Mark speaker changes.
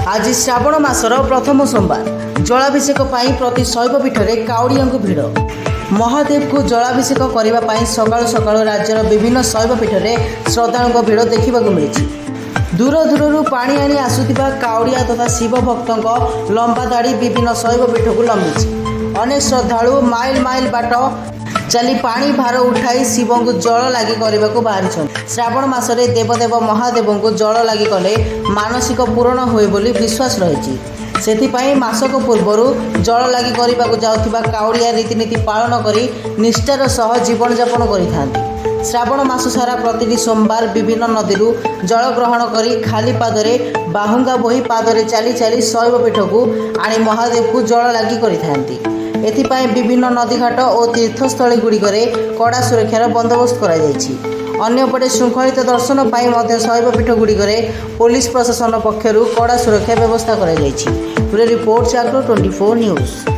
Speaker 1: आज श्रावण मासर प्रथम सोमवार जलाभिषेक प्रति शैवपीठ में काउड़िया भिड़ महादेव को जलाभिषेक करने सकाळु सकाळु राज्यर विभिन्न शैवपीठ में श्रद्धालुओं भिड़ देखा मिली। दूर दूर पानी आनी आसुवा काउड़िया तथा शिव भक्तों लंबा दाड़ी विभिन्न शैवपीठ को लंबी। अनेक श्रद्धालु माइल माइल बाट चली पानी भार उठाई शिव को जल लगी करने को बाहरी। श्रावण मासरे देवदेव महादेव को जल लगी कले मानसिक पूरण हुए बोली विश्वास रही। से मासक पूर्वर जल लगी करने को जाउथिबा काउड़िया रीतिनीति पालन करी निष्ठार सह जीवन यापन करिथांती। श्रावण मास सारा प्रति सोमवार विभिन्न नदी जल ग्रहण करी खाली पादरे बाहुंगा बोही पादरे चली चली शैवपीठ को आनी महादेव को जल लगी करिथांती। एथिपाई विभिन्न नदीघाट और तीर्थस्थली गुड़िक कड़ा सुरक्षार बंदोबस्त करपटे श्रृंखलित दर्शन पर शैवपीठ गुड़िक पुलिस प्रशासन पक्षर कड़ा सुरक्षा व्यवस्था कर। रिपोर्ट जागरण 24 न्यूज।